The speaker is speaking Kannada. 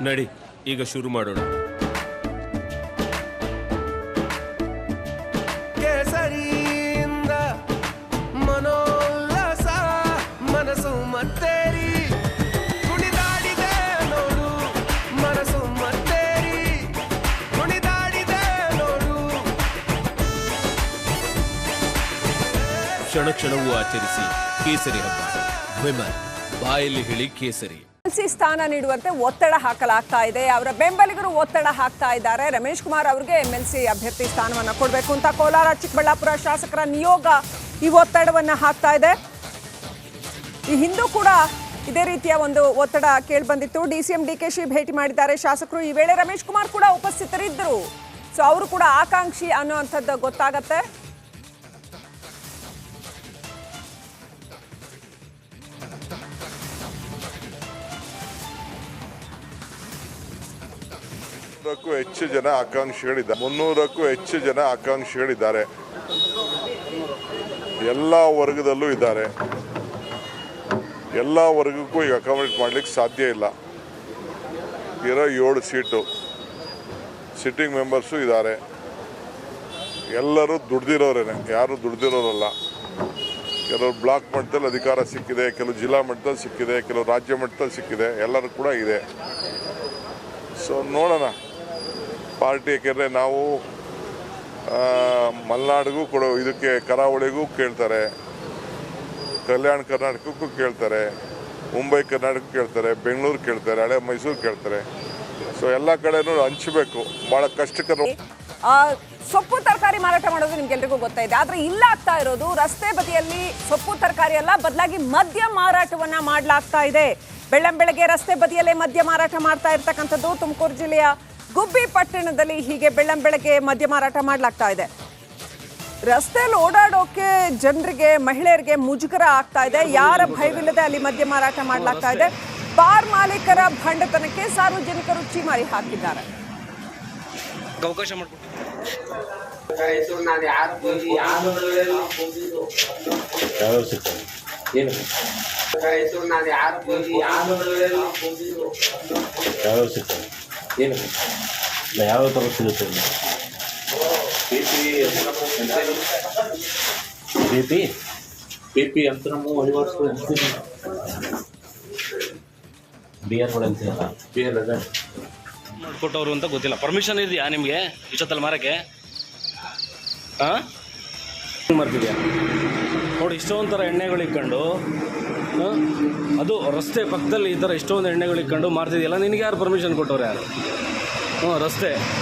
ನಡಿ ಈಗ ಶುರು ಮಾಡೋಣ. ಕೇಸರಿಯಿಂದ ಮನೋಲ್ಲಾಸ ಮನಸ್ಸು ಮತ್ತೇರಿ ಕುಣಿದಾಡಿದೆ ನೋಡು, ಮನಸ್ಸು ಮತ್ತೇರಿ ಕುಣಿದಾಡಿದೆ ನೋಡು. ಕ್ಷಣ ಕ್ಷಣವೂ ಆಚರಿಸಿ ಕೇಸರಿ ಹಬ್ಬ. ವಿಮಲ್ ಬಾಯಲ್ಲಿ ಹೇಳಿ ಕೇಸರಿ. ಸ್ಥಾನ ನೀಡುವಂತೆ ಒತ್ತಡ ಹಾಕಲಾಗ್ತಾ ಇದೆ. ಅವರ ಬೆಂಬಲಿಗರು ಒತ್ತಡ ಹಾಕ್ತಾ ಇದ್ದಾರೆ. ರಮೇಶ್ ಕುಮಾರ್ ಅವರಿಗೆ MLC ಅಭ್ಯರ್ಥಿ ಸ್ಥಾನವನ್ನು ಕೊಡಬೇಕು ಅಂತ ಕೋಲಾರ ಚಿಕ್ಕಬಳ್ಳಾಪುರ ಶಾಸಕರ ನಿಯೋಗ ಈ ಒತ್ತಡವನ್ನು ಹಾಕ್ತಾ ಇದೆ. ಈ ಹಿಂದೂ ಕೂಡ ಇದೇ ರೀತಿಯ ಒಂದು ಒತ್ತಡ ಕೇಳಿಬಂದಿತ್ತು. DCM DKC ಭೇಟಿ ಮಾಡಿದ್ದಾರೆ ಶಾಸಕರು. ಈ ವೇಳೆ ರಮೇಶ್ ಕುಮಾರ್ ಕೂಡ ಉಪಸ್ಥಿತರಿದ್ದರು. ಸೊ ಅವರು ಕೂಡ ಆಕಾಂಕ್ಷಿ ಅನ್ನುವಂಥದ್ದು ಗೊತ್ತಾಗತ್ತೆ. ಹೆಚ್ಚು ಜನ ಆಕಾಂಕ್ಷಿಗಳಿದ್ದಾರೆ. 300ಕ್ಕೂ ಹೆಚ್ಚು ಜನ ಆಕಾಂಕ್ಷಿಗಳಿದ್ದಾರೆ. ಎಲ್ಲ ವರ್ಗದಲ್ಲೂ ಇದ್ದಾರೆ. ಎಲ್ಲ ವರ್ಗಕ್ಕೂ ಈಗ ಅಕಾಮಡೇಟ್ ಮಾಡ್ಲಿಕ್ಕೆ ಸಾಧ್ಯ ಇಲ್ಲ. ಇರೋ 7 ಸೀಟು ಸಿಟ್ಟಿಂಗ್ ಮೆಂಬರ್ಸು ಇದ್ದಾರೆ. ಎಲ್ಲರೂ ದುಡ್ದಿರೋರೇನೆ, ಯಾರು ದುಡ್ದಿರೋರಲ್ಲ. ಕೆಲವರು ಬ್ಲಾಕ್ ಮಟ್ಟದಲ್ಲಿ ಅಧಿಕಾರ ಸಿಕ್ಕಿದೆ, ಕೆಲವು ಜಿಲ್ಲಾ ಮಟ್ಟದಲ್ಲಿ ಸಿಕ್ಕಿದೆ, ಕೆಲವು ರಾಜ್ಯ ಮಟ್ಟದಲ್ಲಿ ಸಿಕ್ಕಿದೆ, ಎಲ್ಲರೂ ಕೂಡ ಇದೆ. ಸೊ ನೋಡೋಣ ಪಾರ್ಟಿ. ಯಾಕೆಂದರೆ ನಾವು ಮಲೆನಾಡಿಗೂ ಕೊಡೋ ಇದಕ್ಕೆ ಕರಾವಳಿಗೂ ಕೇಳ್ತಾರೆ, ಕಲ್ಯಾಣ ಕರ್ನಾಟಕಕ್ಕೂ ಕೇಳ್ತಾರೆ, ಮುಂಬೈ ಕರ್ನಾಟಕ ಕೇಳ್ತಾರೆ, ಬೆಂಗಳೂರು ಕೇಳ್ತಾರೆ, ಹಳೆ ಮೈಸೂರು ಕೇಳ್ತಾರೆ. ಸೊ ಎಲ್ಲ ಕಡೆನೂ ಹಂಚಬೇಕು. ಭಾಳ ಕಷ್ಟಕರ. ಸೊಪ್ಪು ತರಕಾರಿ ಮಾರಾಟ ಮಾಡೋದು ನಿಮ್ಗೆಲ್ರಿಗೂ ಗೊತ್ತಾಯಿದೆ. ಆದರೆ ಇಲ್ಲಾಗ್ತಾ ಇರೋದು ರಸ್ತೆ ಬದಿಯಲ್ಲಿ ಸೊಪ್ಪು ತರಕಾರಿ ಅಲ್ಲ, ಬದಲಾಗಿ ಮದ್ಯ ಮಾರಾಟವನ್ನ ಮಾಡಲಾಗ್ತಾ ಇದೆ. ಬೆಳ್ಳಂಬೆಳಗ್ಗೆ ರಸ್ತೆ ಬದಿಯಲ್ಲೇ ಮದ್ಯ ಮಾರಾಟ ಮಾಡ್ತಾ ಇರ್ತಕ್ಕಂಥದ್ದು. ತುಮಕೂರು ಜಿಲ್ಲೆಯ ಗುಬ್ಬಿ ಪಟ್ಟಣದಲ್ಲಿ ಹೀಗೆ ಬೆಳ್ಳಂಬೆಳಗ್ಗೆ ಮದ್ಯ ಮಾರಾಟ ಮಾಡಲಾಗ್ತಾ ಇದೆ. ರಸ್ತೆಯಲ್ಲಿ ಓಡಾಡೋಕೆ ಜನರಿಗೆ, ಮಹಿಳೆಯರಿಗೆ ಮುಜುಗರ ಆಗ್ತಾ ಇದೆ. ಯಾರ ಭಯವಿಲ್ಲದೆ ಅಲ್ಲಿ ಮದ್ಯ ಮಾರಾಟ ಮಾಡಲಾಗ್ತಾ ಇದೆ. ಬಾರ್ ಮಾಲೀಕರ ಭಂಡತನಕ್ಕೆ ಸಾರ್ವಜನಿಕರು ಚೀಮಾರಿ ಹಾಕಿದ್ದಾರೆ. ಅವಕಾಶ ಯಾವ ಥರ ಸಿಗುತ್ತೆ? PP ಅಂತ ನಮ್ಮ ಕೊಟ್ಟವರು ಅಂತ ಗೊತ್ತಿಲ್ಲ. ಪರ್ಮಿಷನ್ ಇದೆಯಾ ನಿಮಗೆ ಇಷ್ಟೊತ್ತಲ್ಲಿ ಮಾರಕ್ಕೆ? ಮಾಡ್ತಿದ್ಯಾ ನೋಡಿ, ಇಷ್ಟೊಂದು ಥರ ಎಣ್ಣೆಗಳು ಇಟ್ಕೊಂಡು, ಅದು ರಸ್ತೆ ಪಕ್ಕದಲ್ಲಿ ಈ ಥರ ಇಷ್ಟೊಂದು ಎಣ್ಣೆಗಳು ಇಟ್ಕೊಂಡು ಮಾರ್ತಿದೆಯಲ್ಲ, ನಿನಗೆ ಯಾರು ಪರ್ಮಿಷನ್ ಕೊಟ್ಟವ್ರು? ಯಾರು? ರಸ್ತೆ